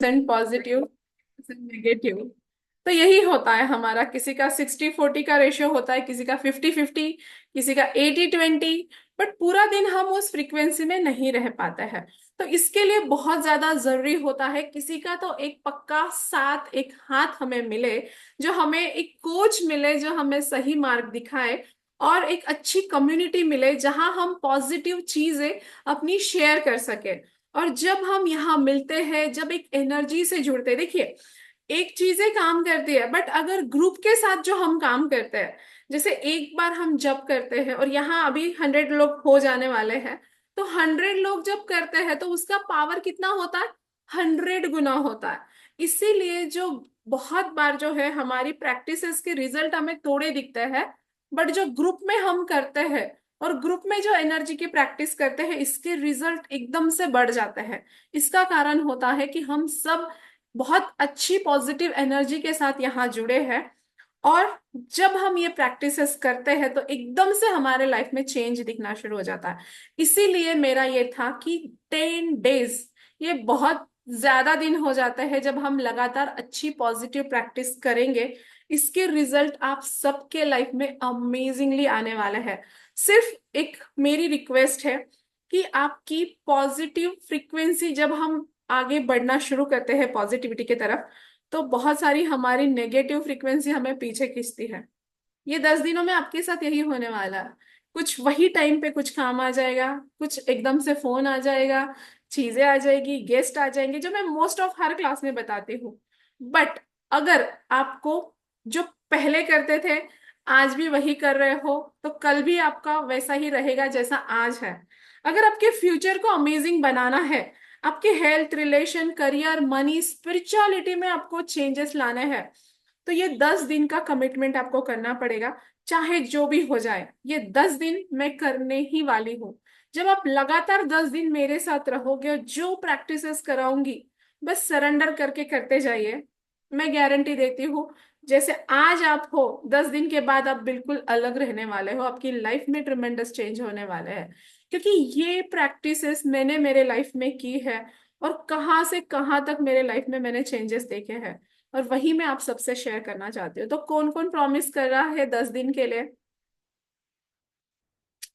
Positive, negative. तो यही होता है हमारा, किसी का 60-40 का रेशियो होता है, किसी का 50-50, किसी का 80-20। बट पूरा दिन हम उस फ्रीक्वेंसी में नहीं रह पाते हैं। तो इसके लिए बहुत ज्यादा जरूरी होता है किसी का तो एक पक्का साथ, एक हाथ हमें मिले, जो हमें एक कोच मिले जो हमें सही मार्ग दिखाए, और एक अच्छी कम्युनिटी मिले जहां हम पॉजिटिव चीजें अपनी शेयर कर सके। और जब हम यहाँ मिलते हैं, जब एक एनर्जी से जुड़ते हैं, देखिए एक चीजें काम करती है, बट अगर ग्रुप के साथ जो हम काम करते हैं, जैसे एक बार हम जब करते हैं और यहाँ अभी 100 लोग हो जाने वाले हैं, तो 100 लोग जब करते हैं तो उसका पावर कितना होता है, 100 गुना होता है। इसीलिए जो बहुत बार जो है हमारी प्रैक्टिसेस के रिजल्ट हमें थोड़े दिखते हैं, बट जो ग्रुप में हम करते हैं और ग्रुप में जो एनर्जी की प्रैक्टिस करते हैं, इसके रिजल्ट एकदम से बढ़ जाते हैं। इसका कारण होता है कि हम सब बहुत अच्छी पॉजिटिव एनर्जी के साथ यहाँ जुड़े हैं। और जब हम ये प्रैक्टिसेस करते हैं तो एकदम से हमारे लाइफ में चेंज दिखना शुरू हो जाता है। इसीलिए मेरा ये था कि 10 डेज, ये बहुत ज्यादा दिन हो जाते हैं जब हम लगातार अच्छी पॉजिटिव प्रैक्टिस करेंगे। इसके रिजल्ट आप सबके लाइफ में अमेजिंगली आने वाले हैं। सिर्फ एक मेरी रिक्वेस्ट है कि आपकी पॉजिटिव फ्रीक्वेंसी, जब हम आगे बढ़ना शुरू करते हैं पॉजिटिविटी की तरफ, तो बहुत सारी हमारी नेगेटिव फ्रीक्वेंसी हमें पीछे खींचती है। ये 10 दिनों में आपके साथ यही होने वाला है। कुछ वही टाइम पे कुछ काम आ जाएगा, कुछ एकदम से फोन आ जाएगा, चीजें आ जाएगी, गेस्ट आ जाएंगे, जो मैं मोस्ट ऑफ हर क्लास में बताती हूँ। बट अगर आपको जो पहले करते थे आज भी वही कर रहे हो, तो कल भी आपका वैसा ही रहेगा जैसा आज है। अगर आपके फ्यूचर को अमेजिंग बनाना है, आपके health, relation, career, money, spirituality में आपको चेंजेस लाने हैं, तो ये 10 दिन का कमिटमेंट आपको करना पड़ेगा। चाहे जो भी हो जाए, ये 10 दिन मैं करने ही वाली हूँ। जब आप लगातार 10 दिन मेरे साथ रहोगे और जो प्रैक्टिसेस कराऊंगी, बस सरेंडर करके करते जाइए। मैं गारंटी देती हूँ, जैसे आज आप हो, 10 दिन के बाद आप बिल्कुल अलग रहने वाले हो। आपकी लाइफ में ट्रिमेंडस चेंज होने वाले हैं, क्योंकि ये प्रैक्टिसेस मैंने मेरे लाइफ में की है। और कहाँ से कहाँ तक मेरे लाइफ में मैंने चेंजेस देखे हैं, और वही मैं आप सबसे शेयर करना चाहती हूँ। तो कौन कौन प्रॉमिस कर रहा है 10 दिन के लिए?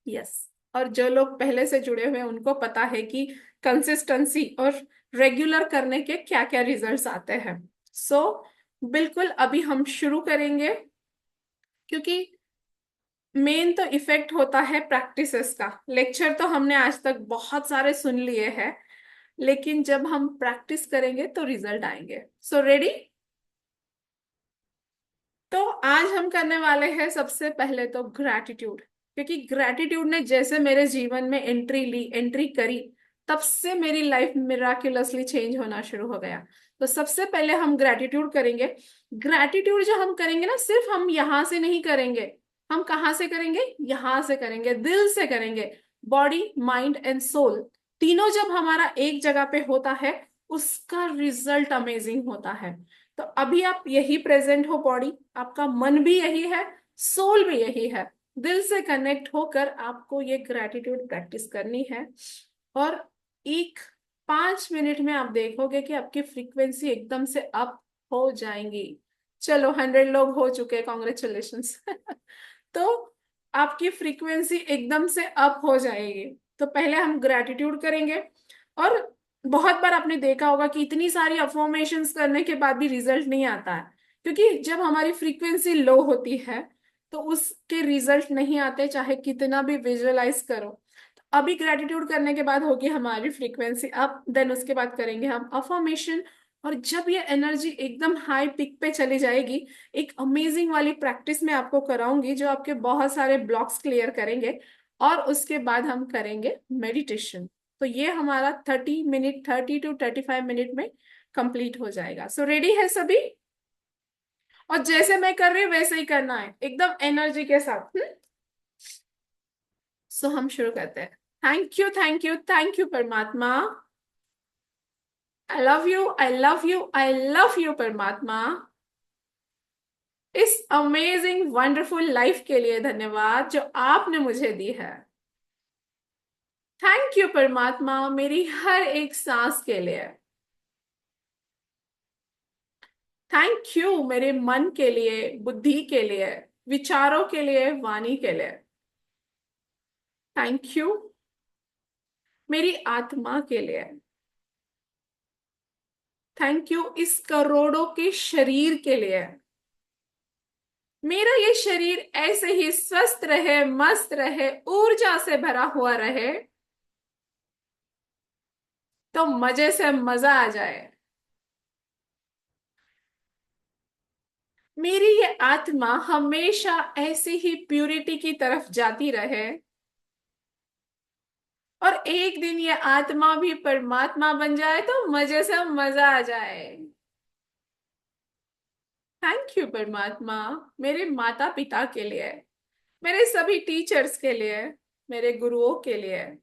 यस। और जो लोग पहले से जुड़े हुए हैं उनको पता है कि कंसिस्टेंसी और रेगुलर करने के क्या क्या रिजल्ट्स आते हैं। सो बिल्कुल अभी हम शुरू करेंगे, क्योंकि मेन तो इफेक्ट होता है प्रैक्टिसेस का। लेक्चर तो हमने आज तक बहुत सारे सुन लिए हैं, लेकिन जब हम प्रैक्टिस करेंगे तो रिजल्ट आएंगे। So ready? तो आज हम करने वाले हैं सबसे पहले तो ग्रैटिट्यूड। क्योंकि ग्रैटिट्यूड ने जैसे मेरे जीवन में एंट्री करी, तब से मेरी लाइफ मिराक्युलसली चेंज होना शुरू हो गया। तो सबसे पहले हम ग्रैटिट्यूड करेंगे। ग्रैटिट्यूड जो हम करेंगे ना, सिर्फ हम यहां से नहीं करेंगे। हम कहाँ से करेंगे? यहां से करेंगे, दिल से करेंगे। बॉडी, माइंड एंड सोल, तीनों जब हमारा एक जगह पे होता है, उसका रिजल्ट अमेजिंग होता है। तो अभी आप यही प्रेजेंट हो, बॉडी, आपका मन भी यही है, सोल भी यही है। दिल से कनेक्ट होकर आपको ये ग्रेटिट्यूड प्रैक्टिस करनी है। और एक 5 मिनट में आप देखोगे कि आपकी फ्रीक्वेंसी एकदम से अप हो जाएंगी। चलो, 100 लोग हो चुके, कॉन्ग्रेचुलेशंस। तो आपकी फ्रीक्वेंसी एकदम से अप हो जाएगी। तो पहले हम ग्रेटिट्यूड करेंगे। और बहुत बार आपने देखा होगा कि इतनी सारी अफर्मेशंस करने के बाद भी रिजल्ट नहीं आता है, क्योंकि जब हमारी फ्रीक्वेंसी लो होती है तो उसके रिजल्ट नहीं आते, चाहे कितना भी विजुअलाइज करो। तो अभी ग्रेटिट्यूड करने के बाद होगी हमारी फ्रीक्वेंसी अप, देन उसके बाद करेंगे हम अफर्मेशन। और जब ये एनर्जी एकदम हाई पिक पे चली जाएगी, एक अमेजिंग वाली प्रैक्टिस मैं आपको कराऊंगी जो आपके बहुत सारे ब्लॉक्स क्लियर करेंगे। और उसके बाद हम करेंगे मेडिटेशन। तो ये हमारा 30 मिनट, 30 to 35 मिनट में कंप्लीट हो जाएगा। सो रेडी है सभी? और जैसे मैं कर रही हूँ वैसे ही करना है, एकदम एनर्जी के साथ। सो हम शुरू करते हैं। Thank you, thank you, thank you परमात्मा। I love you, I love you, I love you परमात्मा। इस अमेजिंग वंडरफुल लाइफ के लिए धन्यवाद जो आपने मुझे दी है। थैंक यू परमात्मा, मेरी हर एक सांस के लिए। थैंक यू मेरे मन के लिए, बुद्धि के लिए, विचारों के लिए, वाणी के लिए। थैंक यू मेरी आत्मा के लिए। थैंक यू इस करोड़ों के शरीर के लिए। मेरा ये शरीर ऐसे ही स्वस्थ रहे, मस्त रहे, ऊर्जा से भरा हुआ रहे, तो मजे से मजा आ जाए। मेरी ये आत्मा हमेशा ऐसी ही प्यूरिटी की तरफ जाती रहे, और एक दिन ये आत्मा भी परमात्मा बन जाए तो मजे से मजा आ जाए। थैंक यू परमात्मा मेरे माता पिता के लिए, मेरे सभी टीचर्स के लिए, मेरे गुरुओं के लिए,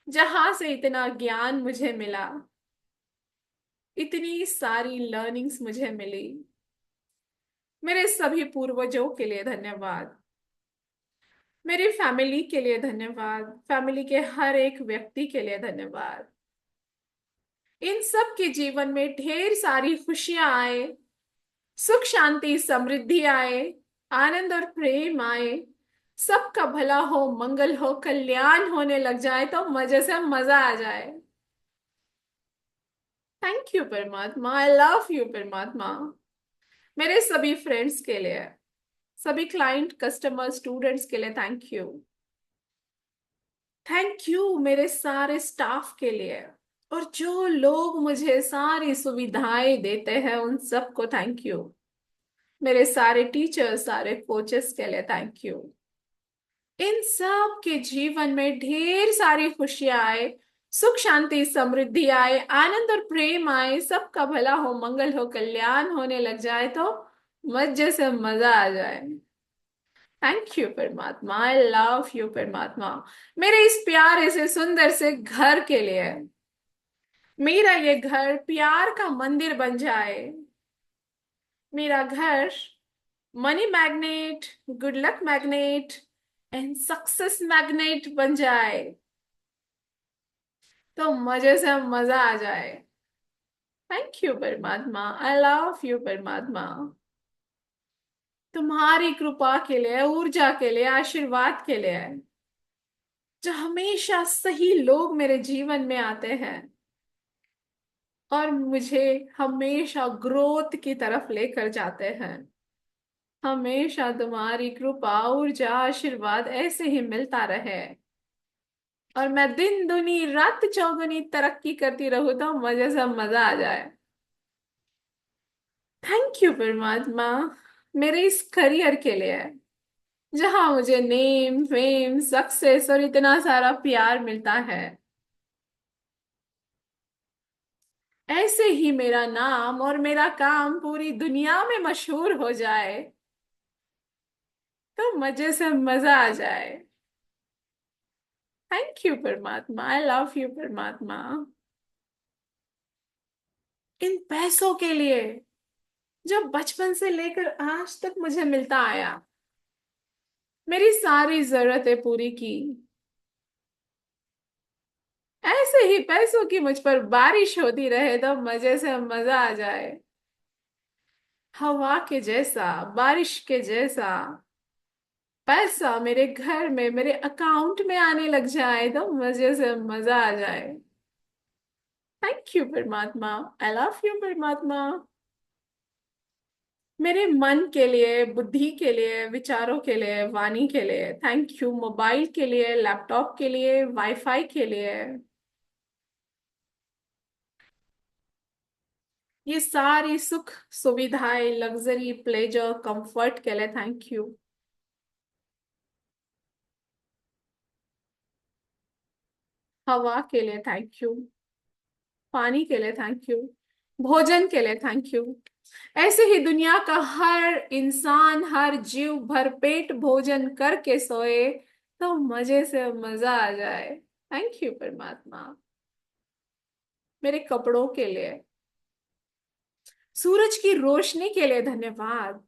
जहां से इतना ज्ञान मुझे मिला, इतनी सारी लर्निंग्स मुझे मिली। मेरे सभी पूर्वजों के लिए धन्यवाद। मेरी फैमिली के लिए धन्यवाद। फैमिली के हर एक व्यक्ति के लिए धन्यवाद। इन सब के जीवन में ढेर सारी खुशियां आए, सुख शांति समृद्धि आए, आनंद और प्रेम आए, सबका भला हो, मंगल हो, कल्याण होने लग जाए तो मजे से मजा आ जाए। थैंक यू परमात्मा, आई लव यू परमात्मा। मेरे सभी फ्रेंड्स के लिए, सभी क्लाइंट, कस्टमर, स्टूडेंट्स के लिए थैंक यू। थैंक यू मेरे सारे स्टाफ के लिए, और जो लोग मुझे सारी सुविधाएं देते हैं उन सबको थैंक यू। मेरे सारे टीचर्स, सारे कोचेस के लिए थैंक यू। इन सब के जीवन में ढेर सारी खुशियां आए, सुख शांति समृद्धि आए, आनंद और प्रेम आए, सबका भला हो, मंगल हो, कल्याण होने लग जाए तो मजे से मजा आ जाए। थैंक यू परमात्मा, आई लव यू परमात्मा। मेरे इस प्यारे से सुंदर से घर के लिए, मेरा ये घर प्यार का मंदिर बन जाए। मेरा घर money magnet, good luck magnet and success magnet बन जाए, तो मजे से मजा आ जाए। थैंक यू परमात्मा, आई लव यू परमात्मा। तुम्हारी कृपा के लिए, ऊर्जा के लिए, आशीर्वाद के लिए, जो हमेशा सही लोग मेरे जीवन में आते हैं और मुझे हमेशा ग्रोथ की तरफ लेकर जाते हैं। हमेशा तुम्हारी कृपा, ऊर्जा, आशीर्वाद ऐसे ही मिलता रहे, और मैं दिन दुनी रात चौगुनी तरक्की करती रहूं तो मजे से मजा आ जाए। थैंक यू परमात्मा मेरे इस करियर के लिए, जहां मुझे नेम, फेम, सक्सेस और इतना सारा प्यार मिलता है। ऐसे ही मेरा नाम और मेरा काम पूरी दुनिया में मशहूर हो जाए तो मजे से मजा आ जाए। थैंक यू परमात्मा, आई लव यू परमात्मा। इन पैसों के लिए, जो बचपन से लेकर आज तक मुझे मिलता आया, मेरी सारी जरूरतें पूरी की। ऐसे ही पैसों की मुझ पर बारिश होती रहे तो मजे से मजा आ जाए। हवा के जैसा, बारिश के जैसा पैसा मेरे घर में, मेरे अकाउंट में आने लग जाए तो मजे से मजा आ जाए। थैंक यू परमात्मा, आई लव यू परमात्मा। मेरे मन के लिए, बुद्धि के लिए, विचारों के लिए, वाणी के लिए थैंक यू। मोबाइल के लिए, लैपटॉप के लिए, वाईफाई के लिए, ये सारी सुख सुविधाएं, लग्जरी, प्लेजर, कंफर्ट के लिए थैंक यू। हवा के लिए थैंक यू। पानी के लिए थैंक यू। भोजन के लिए थैंक यू। ऐसे ही दुनिया का हर इंसान, हर जीव भरपेट भोजन करके सोए तो मजे से मजा आ जाए। थैंक यू परमात्मा। मेरे कपड़ों के लिए, सूरज की रोशनी के लिए धन्यवाद।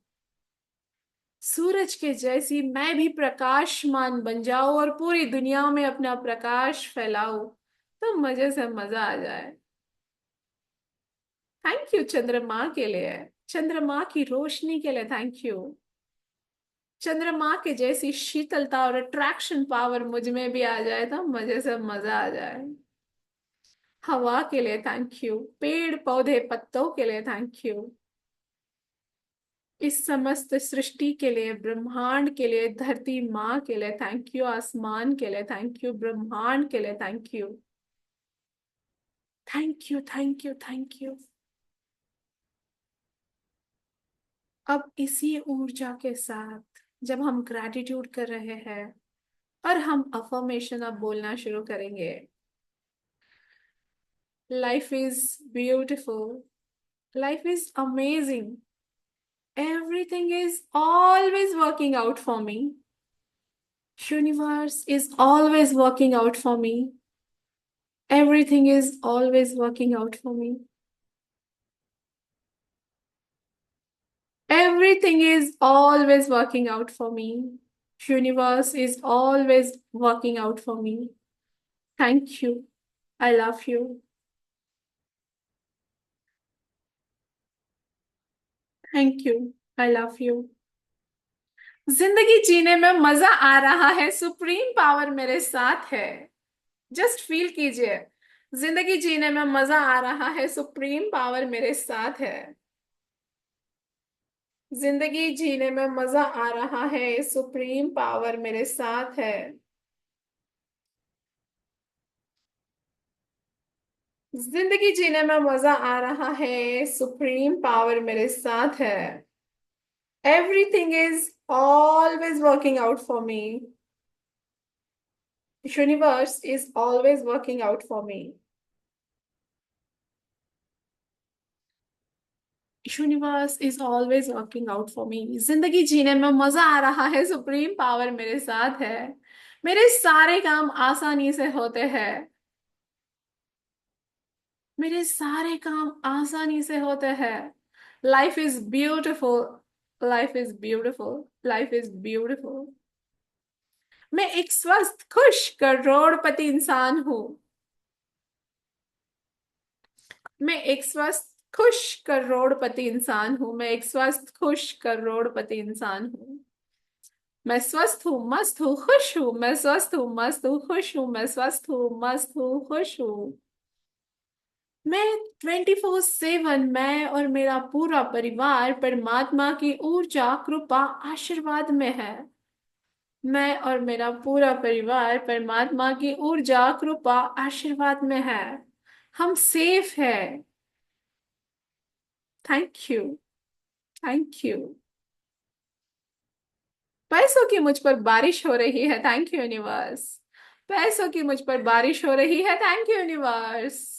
सूरज के जैसी मैं भी प्रकाशमान बन जाऊं और पूरी दुनिया में अपना प्रकाश फैलाऊं तो मजे से मजा आ जाए। थैंक यू चंद्रमा के लिए, चंद्रमा की रोशनी के लिए थैंक यू। चंद्रमा के जैसी शीतलता और अट्रैक्शन पावर मुझ में भी आ जाए तो मजे से मजा आ जाए। हवा के लिए थैंक यू, पेड़ पौधे पत्तों के लिए थैंक यू, इस समस्त सृष्टि के लिए, ब्रह्मांड के लिए, धरती माँ के लिए थैंक यू, आसमान के लिए थैंक यू, ब्रह्मांड के लिए thank you. Thank you thank you thank you. अब इसी ऊर्जा के साथ जब हम ग्रैटिट्यूड कर रहे हैं और हम अफर्मेशन अब बोलना शुरू करेंगे। Life is beautiful, life is amazing, everything is always working out for me. Universe is always working out for me. Everything is always working out for me. Everything is always working out for me. Universe is always working out for me. Thank you. I love you. Thank you. I love you. जिंदगी जीने में मजा आ रहा है, supreme power मेरे साथ है। Just feel कीजिए, जिंदगी जीने में मजा आ रहा है, सुप्रीम पावर मेरे साथ है। जिंदगी जीने में मजा आ रहा है, सुप्रीम पावर मेरे साथ है। जिंदगी जीने में मजा आ रहा है, सुप्रीम पावर मेरे साथ है। Everything is always working out for me. Universe is always working out for me. Universe is always working out for me. जिंदगी जीने में मजा आ रहा है, सुप्रीम पावर मेरे साथ है। मेरे सारे काम आसानी से होते हैं। मेरे सारे काम आसानी से होते हैं। Life is beautiful, life is beautiful, life is beautiful. मैं एक स्वस्थ खुश करोड़पति इंसान हूँ। मैं एक स्वस्थ खुश करोड़पति इंसान हूँ। मैं एक स्वस्थ खुश करोड़पति इंसान हूँ। मैं स्वस्थ हूँ, मस्त हूँ, खुश हूँ। मैं स्वस्थ हूँ, मस्त हूँ, खुश हूँ। मैं स्वस्थ हूँ, मस्त हूँ, खुश हूँ। मैं 24/7, मैं और मेरा पूरा परिवार परमात्मा की ऊर्जा कृपा आशीर्वाद में है। मैं और मेरा पूरा परिवार परमात्मा की ऊर्जा कृपा आशीर्वाद में है। हम सेफ है। Thank you. Thank you. पैसों की मुझ पर बारिश हो रही है, थैंक यू यूनिवर्स। पैसों की मुझ पर बारिश हो रही है, थैंक यू यूनिवर्स।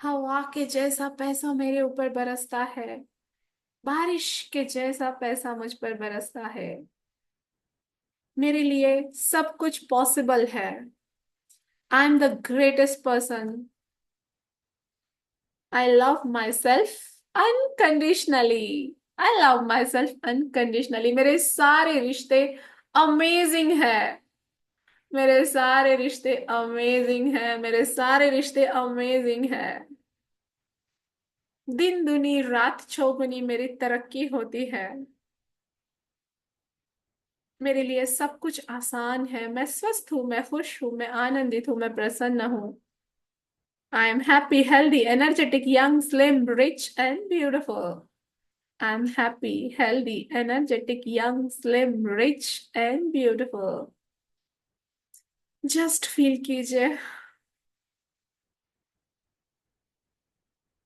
हवा के जैसा पैसा मेरे ऊपर बरसता है। बारिश के जैसा पैसा मुझ पर बरसता है। मेरे लिए सब कुछ पॉसिबल है। I am the greatest person. I love my self unconditionally. I love my self unconditionally. मेरे सारे रिश्ते अमेजिंग है। मेरे सारे रिश्ते अमेजिंग है। मेरे सारे रिश्ते अमेजिंग है। दिन दुनी रात चौगुनी मेरी तरक्की होती है। मेरे लिए सब कुछ आसान है। मैं स्वस्थ हूँ, मैं खुश हूँ, मैं आनंदित हूँ, मैं प्रसन्न हूँ। I am happy, healthy, energetic, young, slim, rich and beautiful. I am happy, healthy, energetic, young, slim, rich and beautiful. Just feel कीजिए।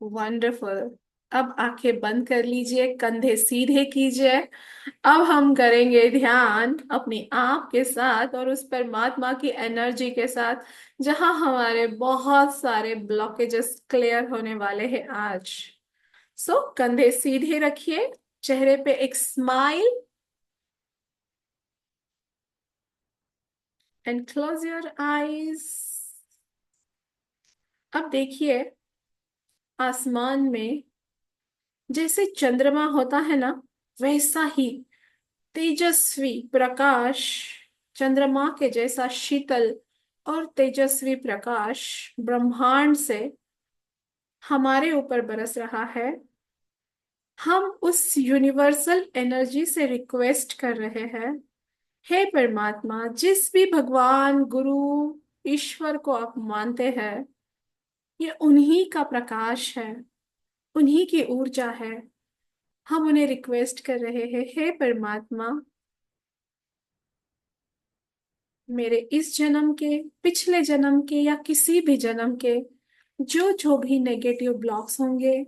वंडरफुल। अब आंखें बंद कर लीजिए, कंधे सीधे कीजिए। अब हम करेंगे ध्यान अपनी आँख के साथ और उस परमात्मा की एनर्जी के साथ, जहां हमारे बहुत सारे ब्लॉकेजेस क्लियर होने वाले हैं आज। सो कंधे सीधे रखिए, चेहरे पे एक smile and close your eyes. अब देखिए, आसमान में जैसे चंद्रमा होता है ना, वैसा ही तेजस्वी प्रकाश, चंद्रमा के जैसा शीतल और तेजस्वी प्रकाश ब्रह्मांड से हमारे ऊपर बरस रहा है। हम उस यूनिवर्सल एनर्जी से रिक्वेस्ट कर रहे हैं, हे परमात्मा, जिस भी भगवान, गुरु, ईश्वर को आप मानते हैं, ये उन्हीं का प्रकाश है, उन्हीं की ऊर्जा है। हम उन्हें रिक्वेस्ट कर रहे हैं, हे परमात्मा, मेरे इस जन्म के, पिछले जन्म के या किसी भी जन्म के जो जो भी नेगेटिव ब्लॉक्स होंगे,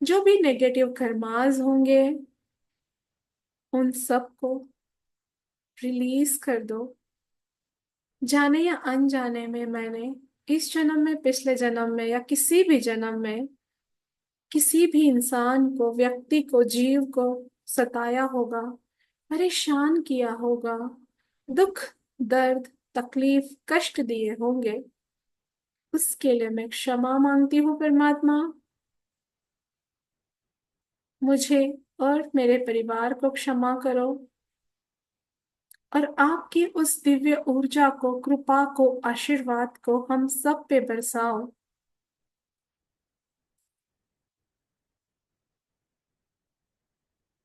जो भी नेगेटिव कर्मास होंगे, उन सब को रिलीज कर दो। जाने या अनजाने में मैंने इस जन्म में, पिछले जन्म में या किसी भी जन्म में किसी भी इंसान को, व्यक्ति को, जीव को सताया होगा, परेशान किया होगा, दुख, दर्द, तकलीफ, कष्ट दिए होंगे, उसके लिए मैं क्षमा मांगती हूँ परमात्मा। मुझे और मेरे परिवार को क्षमा करो, और आपकी उस दिव्य ऊर्जा को, कृपा को, आशीर्वाद को हम सब पे बरसाओ।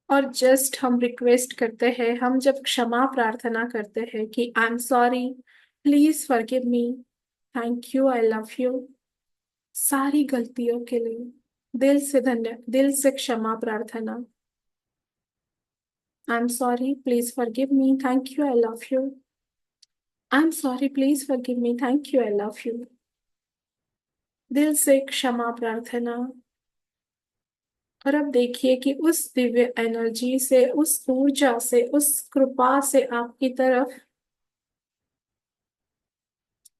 और जस्ट हम रिक्वेस्ट करते हैं, हम जब क्षमा प्रार्थना करते हैं कि I am sorry, please forgive me, thank you, I love you, सारी गलतियों के लिए दिल से दिल से क्षमा प्रार्थना। I am sorry, please forgive me, thank you, I love you. I am sorry, please forgive me, thank you, I love you. दिल से क्षमा प्रार्थना। और अब देखिए कि उस दिव्य एनर्जी से, उस ऊर्जा से, उस कृपा से आपकी तरफ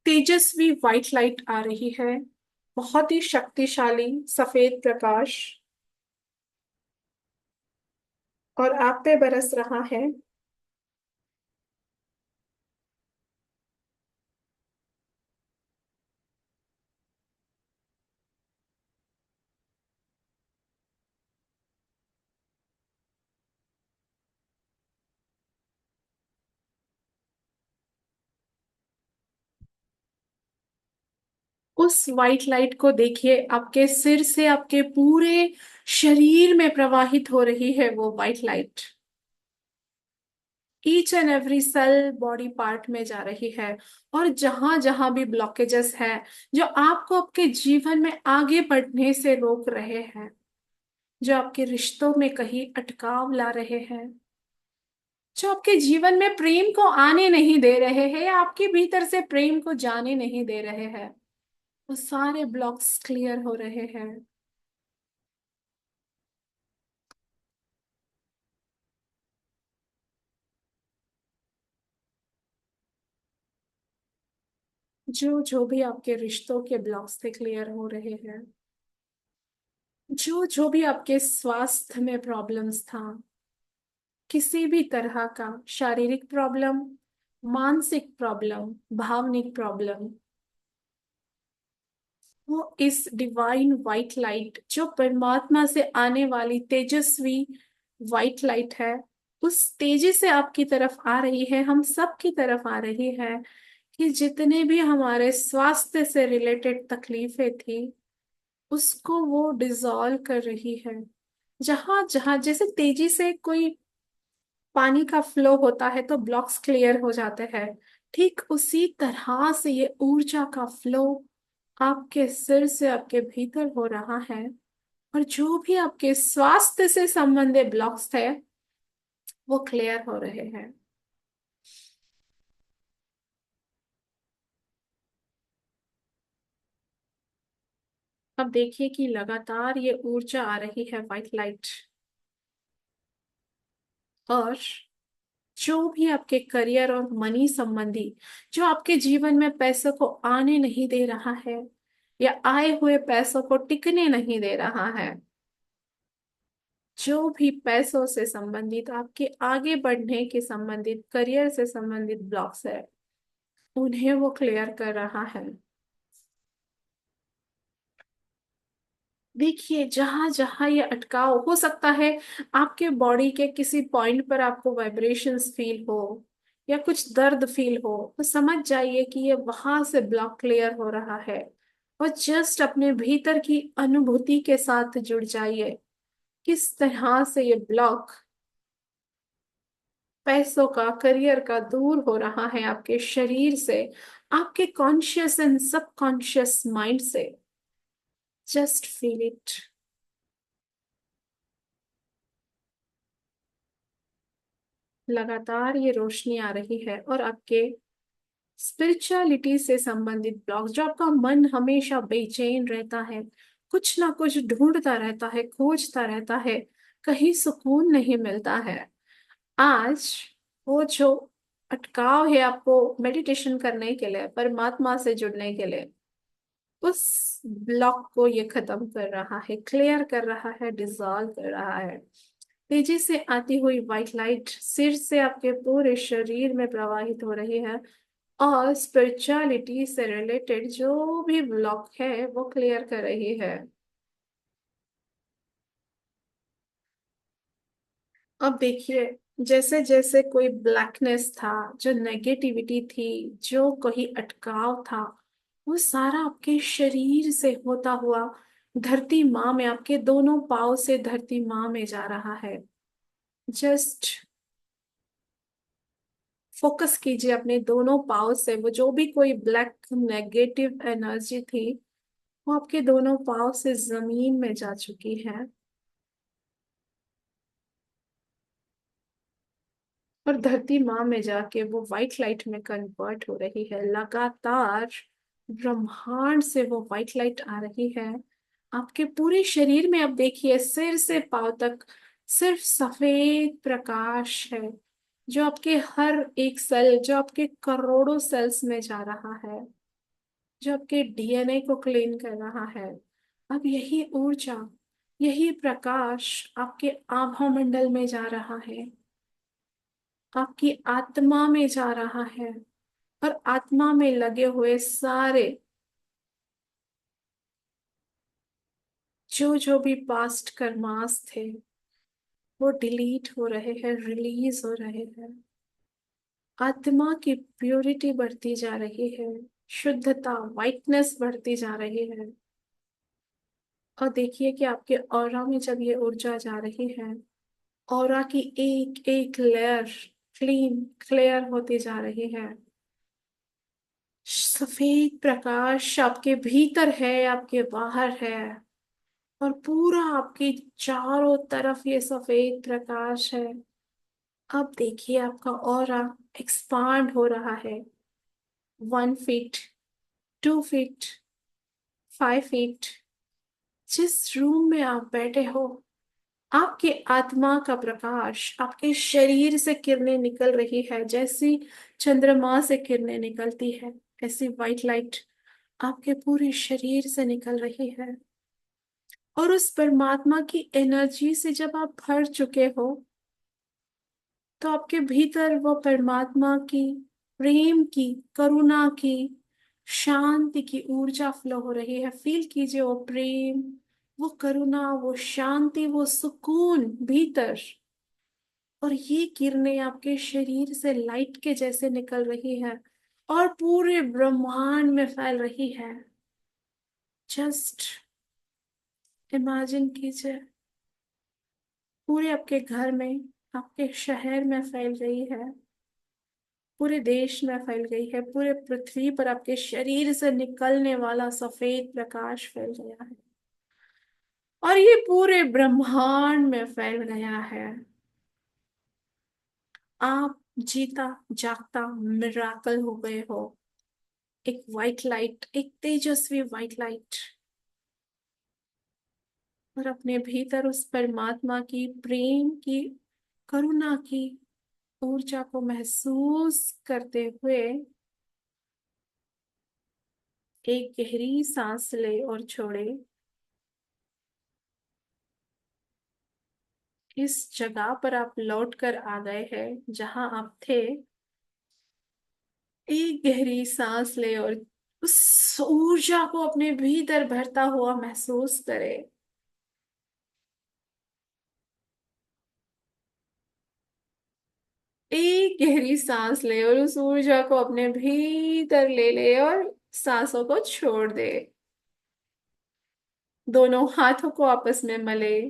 तेजस्वी व्हाइट लाइट आ रही है, बहुत ही शक्तिशाली सफेद प्रकाश, और आप पे बरस रहा है। उस व्हाइट लाइट को देखिए, आपके सिर से आपके पूरे शरीर में प्रवाहित हो रही है वो white light, each and every cell, body part में जा रही है। और जहां जहां भी ब्लॉकेजेस है, जो आपको आपके जीवन में आगे बढ़ने से रोक रहे हैं, जो आपके रिश्तों में कहीं अटकाव ला रहे हैं, जो आपके जीवन में प्रेम को आने नहीं दे रहे हैं, या आपके भीतर से प्रेम को जाने नहीं दे रहे हैं, वो सारे ब्लॉक्स क्लियर हो रहे हैं। जो जो भी आपके रिश्तों के ब्लॉक्स थे, क्लियर हो रहे हैं। जो जो भी आपके स्वास्थ्य में प्रॉब्लम्स था, किसी भी तरह का शारीरिक प्रॉब्लम, मानसिक प्रॉब्लम, भावनिक प्रॉब्लम, वो इस डिवाइन व्हाइट लाइट, जो परमात्मा से आने वाली तेजस्वी व्हाइट लाइट है, उस तेजी से आपकी तरफ आ रही है, हम सब की तरफ आ रही है, कि जितने भी हमारे स्वास्थ्य से रिलेटेड तकलीफें थी, उसको वो डिसॉल्व कर रही है। जहां जहां जैसे तेजी से कोई पानी का फ्लो होता है तो ब्लॉक्स क्लियर हो जाते हैं, ठीक उसी तरह से ये ऊर्जा का फ्लो आपके सिर से आपके भीतर हो रहा है, और जो भी आपके स्वास्थ्य से संबंधित ब्लॉक्स थे, वो क्लियर हो रहे हैं। अब देखिए कि लगातार ये ऊर्जा आ रही है, व्हाइट लाइट, और जो भी आपके करियर और मनी संबंधी, जो आपके जीवन में पैसों को आने नहीं दे रहा है, या आए हुए पैसों को टिकने नहीं दे रहा है, जो भी पैसों से संबंधित, आपके आगे बढ़ने के संबंधित, करियर से संबंधित ब्लॉक्स है, उन्हें वो क्लियर कर रहा है। देखिए, जहां जहां ये अटकाव हो सकता है, आपके बॉडी के किसी पॉइंट पर आपको वाइब्रेशंस फील हो, या कुछ दर्द फील हो, तो समझ जाइए कि ये वहां से ब्लॉक क्लियर हो रहा है। और जस्ट अपने भीतर की अनुभूति के साथ जुड़ जाइए, किस तरह से ये ब्लॉक पैसों का, करियर का दूर हो रहा है आपके शरीर से, आपके कॉन्शियस एंड सबकॉन्शियस माइंड से। Just feel it. लगातार ये रोशनी आ रही है और आपके स्पिरिचुअलिटी से संबंधित ब्लॉग्स, जो आपका मन हमेशा बेचैन रहता है, कुछ ना कुछ ढूंढता रहता है, खोजता रहता है, कहीं सुकून नहीं मिलता है, आज वो जो अटकाव है आपको मेडिटेशन करने के लिए, परमात्मा से जुड़ने के लिए, उस ब्लॉक को ये खत्म कर रहा है, क्लियर कर रहा है, डिसॉल्व कर रहा है। तेजी से आती हुई व्हाइट लाइट सिर से आपके पूरे शरीर में प्रवाहित हो रही है और स्पिरिचुअलिटी से रिलेटेड जो भी ब्लॉक है वो क्लियर कर रही है। अब देखिए, जैसे जैसे कोई ब्लैकनेस था, जो नेगेटिविटी थी, जो कोई अटकाव था, वो सारा आपके शरीर से होता हुआ धरती माँ में, आपके दोनों पाँव से धरती माँ में जा रहा है। जस्ट फोकस कीजिए अपने दोनों पाँव से, वो जो भी कोई ब्लैक नेगेटिव एनर्जी थी वो आपके दोनों पाँव से जमीन में जा चुकी है और धरती माँ में जाके वो व्हाइट लाइट में कन्वर्ट हो रही है। लगातार ब्रह्मांड से वो व्हाइट लाइट आ रही है आपके पूरे शरीर में। अब देखिए, सिर से पांव तक सिर्फ सफेद प्रकाश है, जो आपके हर एक सेल, जो आपके करोड़ों सेल्स में जा रहा है, जो आपके डीएनए को क्लीन कर रहा है। अब यही ऊर्जा, यही प्रकाश आपके आभा मंडल में जा रहा है, आपकी आत्मा में जा रहा है और आत्मा में लगे हुए सारे जो जो भी पास्ट कर्मास थे वो डिलीट हो रहे हैं, रिलीज हो रहे हैं। आत्मा की प्योरिटी बढ़ती जा रही है, शुद्धता, वाइटनेस बढ़ती जा रही है। और देखिए कि आपके ऑरा में जब ये ऊर्जा जा रही है, ऑरा की एक एक लेयर क्लीन, क्लियर होती जा रही है। सफेद प्रकाश आपके भीतर है, आपके बाहर है, और पूरा आपके चारों तरफ ये सफेद प्रकाश है। अब देखिए आपका ऑरा एक्सपांड हो रहा है। 1 फीट, 2 फीट, 5 फीट। जिस रूम में आप बैठे हो, आपके आत्मा का प्रकाश आपके शरीर से किरणें निकल रही है, जैसी चंद्रमा से किरणें निकलती है, ऐसी व्हाइट लाइट आपके पूरे शरीर से निकल रही है। और उस परमात्मा की एनर्जी से जब आप भर चुके हो, तो आपके भीतर वो परमात्मा की प्रेम की, करुणा की, शांति की ऊर्जा फ्लो हो रही है। फील कीजिए वो प्रेम, वो करुणा, वो शांति, वो सुकून भीतर। और ये किरणें आपके शरीर से लाइट के जैसे निकल रही है और पूरे ब्रह्मांड में फैल रही है। जस्ट इमेजिन कीजिए, पूरे आपके घर में, आपके शहर में फैल रही है, पूरे देश में फैल गई है, पूरे पृथ्वी पर आपके शरीर से निकलने वाला सफेद प्रकाश फैल गया है और ये पूरे ब्रह्मांड में फैल गया है। आप जीता जागता मिराकल हो गए हो। एक वाइट लाइट, एक तेजस्वी वाइट लाइट, और अपने भीतर उस परमात्मा की प्रेम की, करुणा की ऊर्जा को महसूस करते हुए एक गहरी सांस ले और छोड़े। इस जगह पर आप लौट कर आ गए हैं जहां आप थे। एक गहरी सांस ले और उस ऊर्जा को अपने भीतर भरता हुआ महसूस करें। एक गहरी सांस ले और उस ऊर्जा को अपने भीतर ले ले और सांसों को छोड़ दे। दोनों हाथों को आपस में मले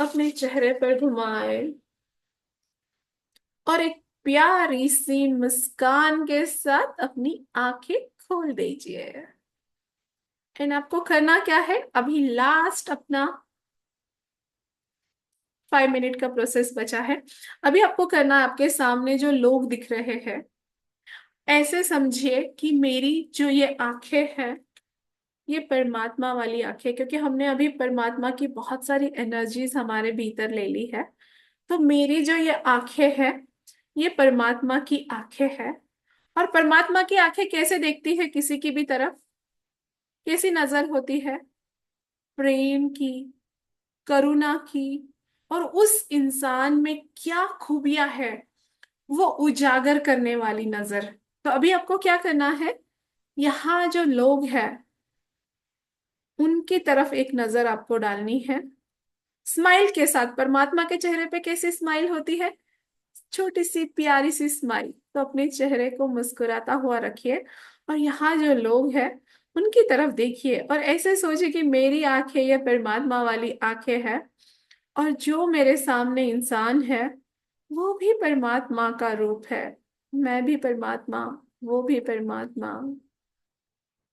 अपने चेहरे पर घुमाए और एक प्यारी सी मुस्कान के साथ अपनी आंखें खोल दीजिए। एंड आपको करना क्या है, अभी लास्ट अपना 5 मिनट का प्रोसेस बचा है। अभी आपको करना है, आपके सामने जो लोग दिख रहे हैं, ऐसे समझिए कि मेरी जो ये आंखें हैं, ये परमात्मा वाली आंखें, क्योंकि हमने अभी परमात्मा की बहुत सारी एनर्जीज हमारे भीतर ले ली है। तो मेरी जो ये आंखें हैं, ये परमात्मा की आंखें हैं। और परमात्मा की आंखें कैसे देखती है किसी की भी तरफ? कैसी नजर होती है? प्रेम की, करुणा की, और उस इंसान में क्या खूबियां है वो उजागर करने वाली नजर। तो अभी आपको क्या करना है, यहाँ जो लोग हैं उनकी तरफ एक नजर आपको डालनी है, स्माइल के साथ। परमात्मा के चेहरे पे कैसी स्माइल होती है? छोटी सी प्यारी सी स्माइल। तो अपने चेहरे को मुस्कुराता हुआ रखिए और यहाँ जो लोग हैं उनकी तरफ देखिए और ऐसे सोचिए कि मेरी आंखें ये परमात्मा वाली आंखें हैं, और जो मेरे सामने इंसान है वो भी परमात्मा का रूप है। मैं भी परमात्मा, वो भी परमात्मा।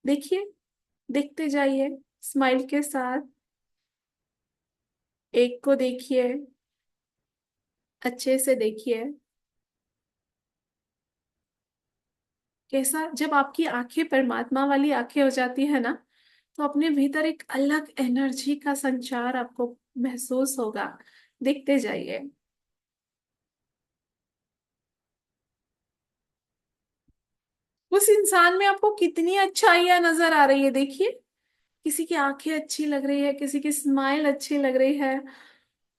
देखिए, देखते जाइए स्माइल के साथ। एक को देखिए, अच्छे से देखिए। कैसा, जब आपकी आंखें परमात्मा वाली आंखें हो जाती है ना, तो अपने भीतर एक अलग एनर्जी का संचार आपको महसूस होगा। देखते जाइए। उस इंसान में आपको कितनी अच्छाइयां नजर आ रही है, देखिए। किसी की आंखें अच्छी लग रही है, किसी की स्माइल अच्छी लग रही है।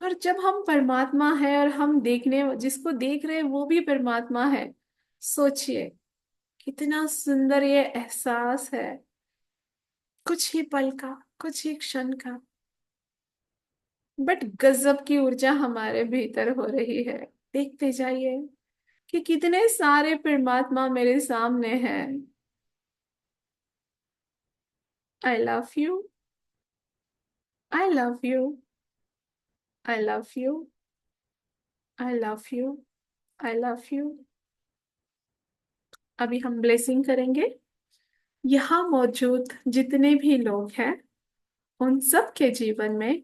और जब हम परमात्मा है और हम देखने जिसको देख रहे हैं वो भी परमात्मा है, सोचिए कितना सुंदर ये एहसास है। कुछ ही पल का, कुछ ही क्षण का, बट गजब की ऊर्जा हमारे भीतर हो रही है। देखते जाइए कि कितने सारे परमात्मा मेरे सामने हैं। आई love you, I love you, I love you, I love you, I love you. अभी हम ब्लेसिंग करेंगे। यहाँ मौजूद जितने भी लोग हैं उन सब के जीवन में,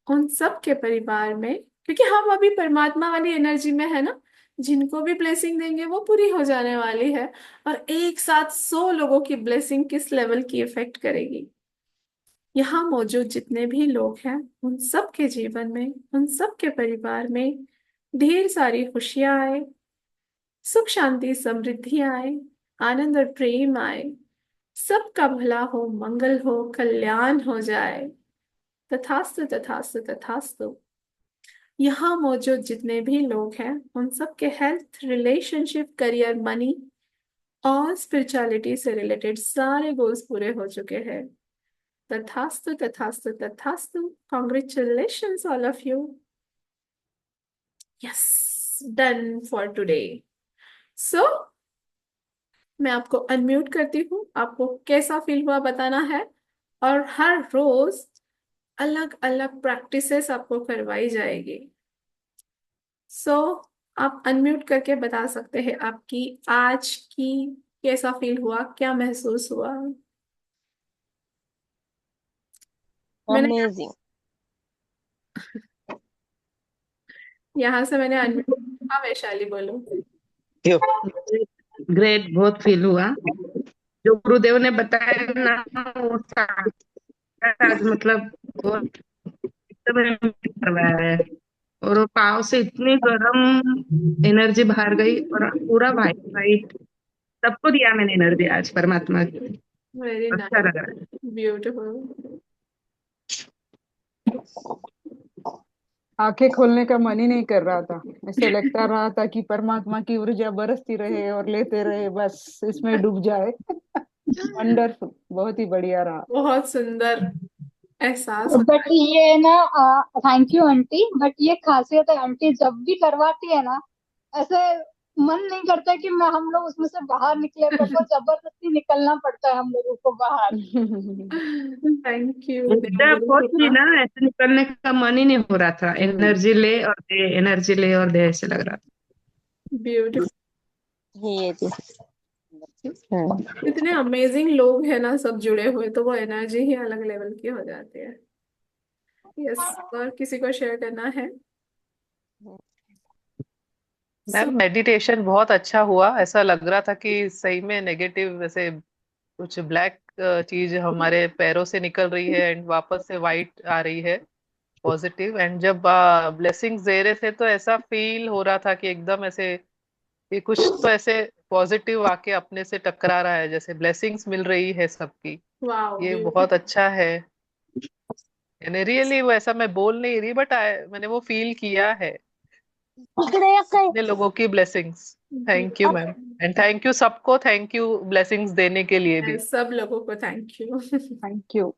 उन सब के परिवार में, क्योंकि हम अभी परमात्मा वाली एनर्जी में है ना, जिनको भी ब्लेसिंग देंगे वो पूरी हो जाने वाली है। और एक साथ 100 लोगों की ब्लेसिंग किस लेवल की इफेक्ट करेगी। यहाँ मौजूद जितने भी लोग हैं उन सब के जीवन में, उन सब के परिवार में ढेर सारी खुशियां आए, सुख शांति समृद्धि आए, आनंद और प्रेम आए, सबका भला हो, मंगल हो, कल्याण हो जाए। तथास्तु, तथास्तु, तथास्तु। यहाँ मौजूद जितने भी लोग हैं उन सब के हेल्थ, रिलेशनशिप, करियर, मनी और स्पिरिचुअलिटी से रिलेटेड सारे गोल्स पूरे हो चुके हैं। तथास्तु, तथास्तु, तथास्तु। Congratulations all of you. Yes, done for today. So मैं आपको अनम्यूट करती हूँ, आपको कैसा फील हुआ बताना है। और हर रोज अलग अलग प्रैक्टिसेस आपको करवाई जाएगी। सो आप अनम्यूट करके बता सकते हैं आपकी आज की कैसा फील हुआ, क्या महसूस हुआ। मैंने अमेजिंग। यहाँ से मैंने अनम्यूट। हाँ वैशाली बोलो। ग्रेट, बहुत फील हुआ। जो गुरुदेव ने बताया ना, वो आज मतलब वो एकदम करवाया है। और वो पाव से इतनी गर्म एनर्जी बाहर गई और पूरा वाइट वाइट सबको दिया मैंने एनर्जी आज परमात्मा की। वेरी अच्छा नाइस, लग रहा है। ब्यूटीफुल। आंखें खोलने का मन ही नहीं कर रहा था। ऐसे लगता रहा था कि परमात्मा की ऊर्जा बरसती रहे और लेते रहे, बस इसमें डूब जाए। वंडरफुल, बहुत ही बढ़िया रहा। बहुत सुंदर एहसास होता बट ये ना, थैंक यू आंटी, बट ये खासियत है आंटी जब भी करवाती है ना, ऐसे मन नहीं करता कि मैं हम लोग उसमें से बाहर निकले, पर वो जबरदस्ती निकलना पड़ता है हम लोगों को बाहर। थैंक यू ऊर्जा देवगुरु बहुत थी कृपा। ना, ऐसे निकलने का मन ही नहीं हो रहा था। एनर्जी ले और दे, एनर्जी ले और दे, ऐसे लग रहा था। ब्यूटीफुल। ये थी। इतने अमेजिंग लोग हैं ना सब जुड़े हुए, तो वो एनर्जी ही अलग लेवल की हो जाती है। यस, और किसी को शेयर करना है? सो मैम मेडिटेशन बहुत अच्छा हुआ। ऐसा लग रहा था कि सही में नेगेटिव ऐसे कुछ ब्लैक चीज हमारे पैरों से निकल रही है एंड वापस से वाइट आ रही है, पॉजिटिव। एंड जब ब्लेसिंग्स दे रहे थे तो ऐसा फील हो रहा था कि एकदम ऐसे कि कुछ तो ऐसे पॉजिटिव आके अपने से टकरा रहा है, जैसे ब्लेसिंग्स मिल रही है सबकी। वाओ, ये बहुत ब्यूटीफुल। अच्छा है। यानी रियली वो ऐसा मैं बोल नहीं रही, बट मैंने वो फील किया है, इतने लोगों की blessings. Thank you ma'am, and thank you सबको, थैंक यू ब्लेसिंग्स देने के लिए भी। सब लोगों को thank you. Thank you.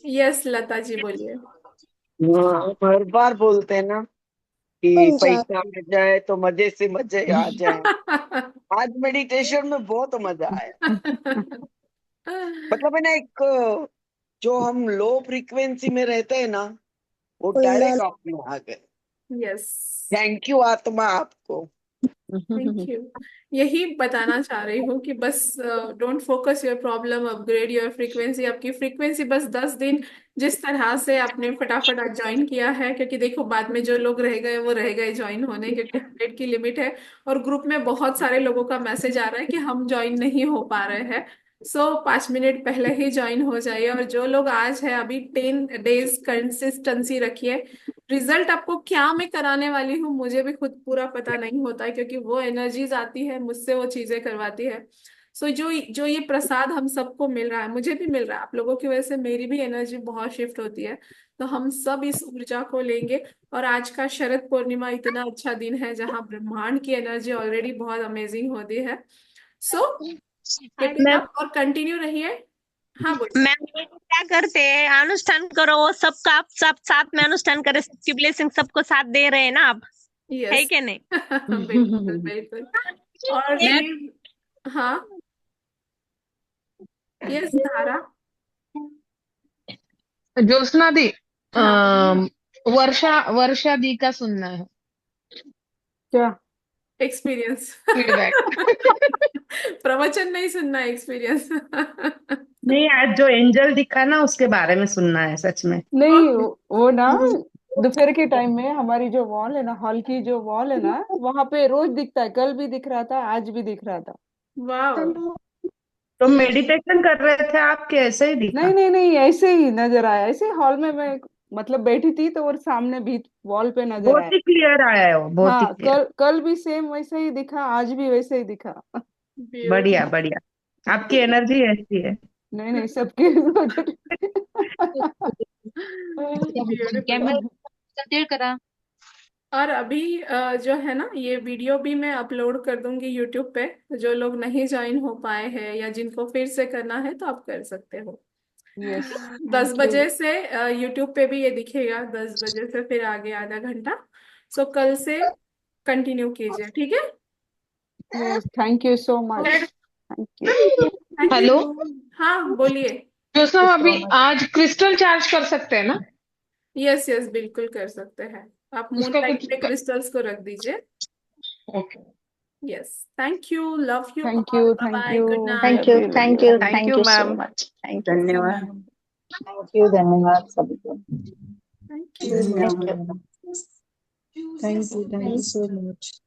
Yes, Lata ji बोलिए। हर बार बोलते हैं ना कि पैसा आ जाए तो मजे से मजे आ जाए। आज मेडिटेशन में बहुत मजा आया। मतलब है ना, एक जो हम लो फ्रीक्वेंसी में रहते हैं ना, वो डायरेक्ट आप में आ गए। यस, थैंक यू आत्मा आपको। Thank you. यही बताना चाह रही हूँ कि बस don't focus your problem, upgrade your frequency. आपकी फ्रीक्वेंसी बस 10 दिन जिस तरह से आपने फटाफट ज्वाइन किया है, क्योंकि देखो बाद में जो लोग रह गए वो रह गए ज्वाइन होने, क्योंकि 100 की लिमिट है। और ग्रुप में बहुत सारे लोगों का मैसेज आ रहा है कि हम ज्वाइन नहीं हो पा रहे हैं। सो 5 मिनट पहले ही ज्वाइन हो जाइए। और जो लोग आज है, अभी 10 डेज कंसिस्टेंसी रखिए। रिजल्ट आपको क्या मैं कराने वाली हूँ मुझे भी खुद पूरा पता नहीं होता है, क्योंकि वो एनर्जीज आती है मुझसे, वो चीजें करवाती है। सो जो जो ये प्रसाद हम सबको मिल रहा है, मुझे भी मिल रहा है, आप लोगों की वजह से मेरी भी एनर्जी बहुत शिफ्ट होती है। तो हम सब इस ऊर्जा को लेंगे। और आज का शरद पूर्णिमा इतना अच्छा दिन है जहाँ ब्रह्मांड की एनर्जी ऑलरेडी बहुत अमेजिंग होती है। So keep it ma'am up और कंटिन्यू रहिए। हाँ बोलिए। मैम ये लोग क्या करते हैं, अनुष्ठान करो, वो सबका आप सब साथ में अनुष्ठान करे, सबकी ब्लेसिंग सबको साथ दे रहे हैं ना आप, है यस। कि नहीं? बिल्कुल बिल्कुल। और मैं ये, हाँ, यस धारा। ज्योत्सना दी, हाँ बोलिए। वर्षा वर्षा दी का सुनना है क्या? एक्सपीरियंस। फीडबैक। प्रवचन नहीं सुनना, एक्सपीरियंस। नहीं, आज जो एंजल दिखा ना उसके बारे में सुनना है सच में। नहीं, ओके। वो ना दोपहर के टाइम में हमारी जो वॉल है ना, हॉल की जो वॉल है ना, वहां पे रोज दिखता है। कल भी दिख रहा था, आज भी दिख रहा था। वाओ। तो मेडिटेशन कर रहे थे आप कि ऐसे ही नहीं दिखा? नहीं नहीं, ऐसे ही नजर आया। ऐसे हॉल में मैं मतलब बैठी थी तो, और सामने भी वॉल पे नजर बहुत आया। ही क्लियर आया है वो, बहुत ही हाँ, क्लियर। कल कल भी सेम वैसे ही दिखा, आज भी वैसे ही दिखा। बढ़िया ब्यूटीफुल। बढ़िया, आपकी एनर्जी ऐसी है। नहीं नहीं, सबके ब्यूटीफुल। और अभी जो है ना, ये वीडियो भी मैं अपलोड कर दूंगी यूट्यूब पे। जो लोग नहीं ज्वाइन हो पाए हैं या जिनको फिर से करना है तो आप कर सकते हो। Yes, 10 thank you. बजे से यूट्यूब पे भी ये दिखेगा, 10 बजे से फिर आगे आधा घंटा। सो कल से कंटिन्यू कीजिए, ठीक है? Yes, thank you so much. Thank you. Thank hello you. हाँ बोलिए। ज्योत्सना, सो अभी मच। आज क्रिस्टल चार्ज कर सकते हैं ना? यस यस, बिल्कुल कर सकते हैं। आप मून उसका लाइट कुछ में क्रिस्टल्स को रख दीजिए। Okay. Yes, thank you, love you thank all, you, bye thank bye, you. Good thank night. You, love you, love thank you, you, love thank thank you you so ma'am. Much. Thank you. You. धन्यवाद। Thank you, धन्यवाद सभी को। Thank you. Thank you, thank you so much.